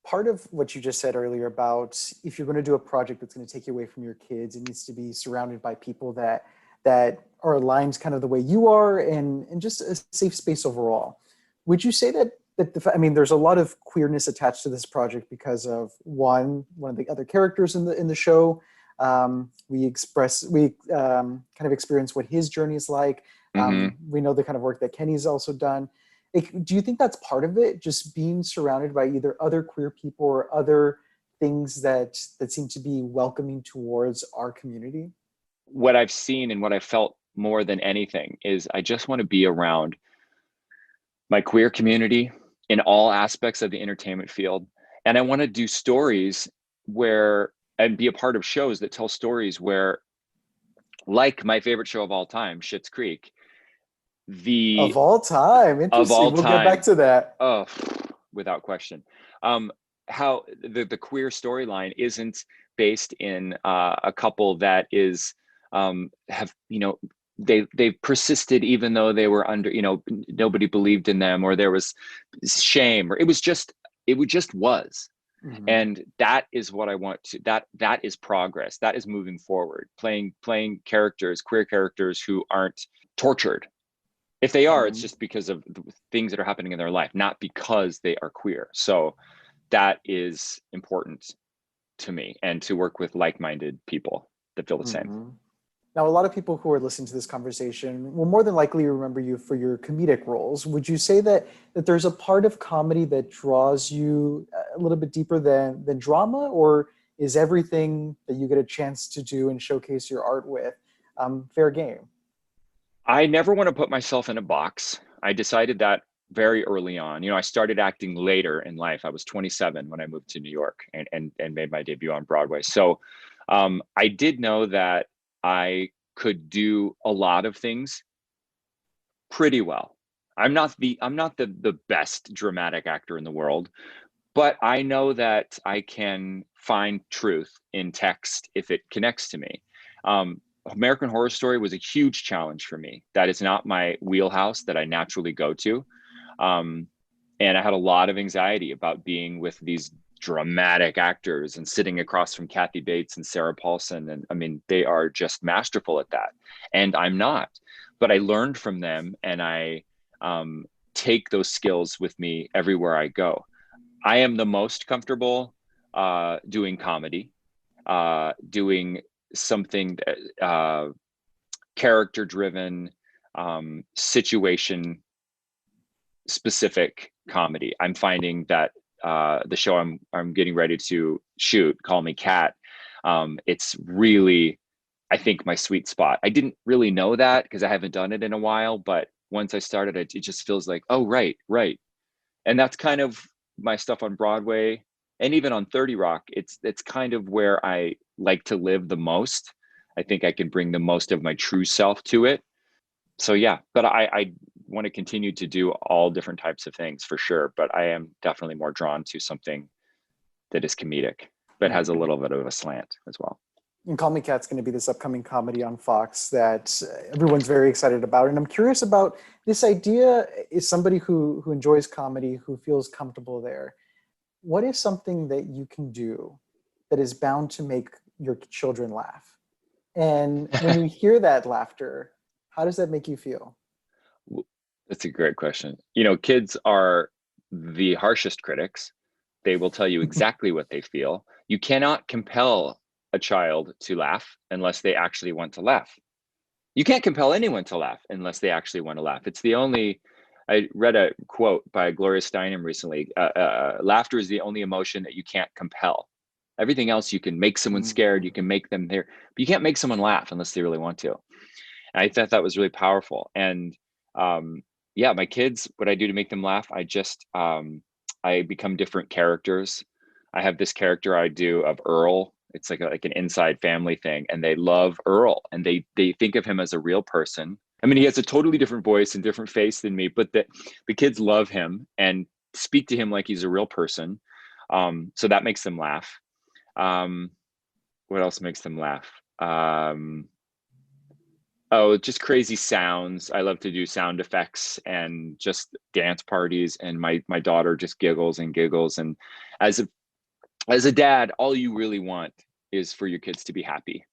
part of what you just said earlier about if you're going to do a project that's going to take you away from your kids, it needs to be surrounded by people that are aligned kind of the way you are, and just a safe space overall. Would you say I mean, there's a lot of queerness attached to this project because of one of the other characters in the show. We kind of experience what his journey is like. We know the kind of work that Kenny's also done. Like, do you think that's part of it? Just being surrounded by either other queer people or other things that seem to be welcoming towards our community? What I've seen and what I felt more than anything is I just want to be around my queer community in all aspects of the entertainment field. And I want to do stories and be a part of shows that tell stories where, like my favorite show of all time, Schitt's Creek, Of all time. of Interesting. all We'll get back time, to that. oh, without question, how the queer storyline isn't based in a couple that is have they've persisted even though they were under, nobody believed in them, or there was shame, or it just was. And that is what I want to, that is progress, that is moving forward, playing characters, queer characters who aren't tortured. If they are, it's just because of the things that are happening in their life, not because they are queer. So that is important to me, and to work with like-minded people that feel the same. Now, a lot of people who are listening to this conversation will more than likely remember you for your comedic roles. Would you say that there's a part of comedy that draws you a little bit deeper than drama, or is everything that you get a chance to do and showcase your art with fair game? I never want to put myself in a box. I decided that very early on. I started acting later in life. I was 27 when I moved to New York and made my debut on Broadway. So I did know that I could do a lot of things pretty well. I'm not the best dramatic actor in the world, but I know that I can find truth in text if it connects to me. American Horror Story was a huge challenge for me. That is not my wheelhouse that I naturally go to. And I had a lot of anxiety about being with these dramatic actors and sitting across from Kathy Bates and Sarah Paulson. And I mean, they are just masterful at that. And I'm not, but I learned from them, and I take those skills with me everywhere I go. I am the most comfortable doing comedy, doing something character driven, situation specific comedy. I'm finding that the show I'm getting ready to shoot, Call Me Kat, it's really, I think, my sweet spot. I didn't really know that because I haven't done it in a while, but once I started, it just feels like, oh, right. And that's kind of my stuff on Broadway, and even on 30 Rock. It's kind of where I like to live the most. I think I can bring the most of my true self to it. So yeah, but I want to continue to do all different types of things for sure. But I am definitely more drawn to something that is comedic, but has a little bit of a slant as well. And Call Me Kat's going to be this upcoming comedy on Fox that everyone's very excited about. And I'm curious about this idea. Is somebody who enjoys comedy, who feels comfortable there, what is something that you can do that is bound to make your children laugh? And when you hear that laughter, how does that make you feel? That's a great question. Kids are the harshest critics. They will tell you exactly what they feel. You cannot compel a child to laugh unless they actually want to laugh. You can't compel anyone to laugh unless they actually want to laugh. I read a quote by Gloria Steinem recently. Laughter is the only emotion that you can't compel. Everything else, you can make someone scared, you can make them there, but you can't make someone laugh unless they really want to. And I thought that was really powerful. And yeah, my kids, what I do to make them laugh, I become different characters. I have this character I do of Earl. It's like an inside family thing, and they love Earl, and they think of him as a real person. I mean, he has a totally different voice and different face than me, but the kids love him and speak to him like he's a real person. So that makes them laugh. What else makes them laugh? Oh, just crazy sounds. I love to do sound effects and just dance parties. And my daughter just giggles and giggles. And as a dad, all you really want is for your kids to be happy.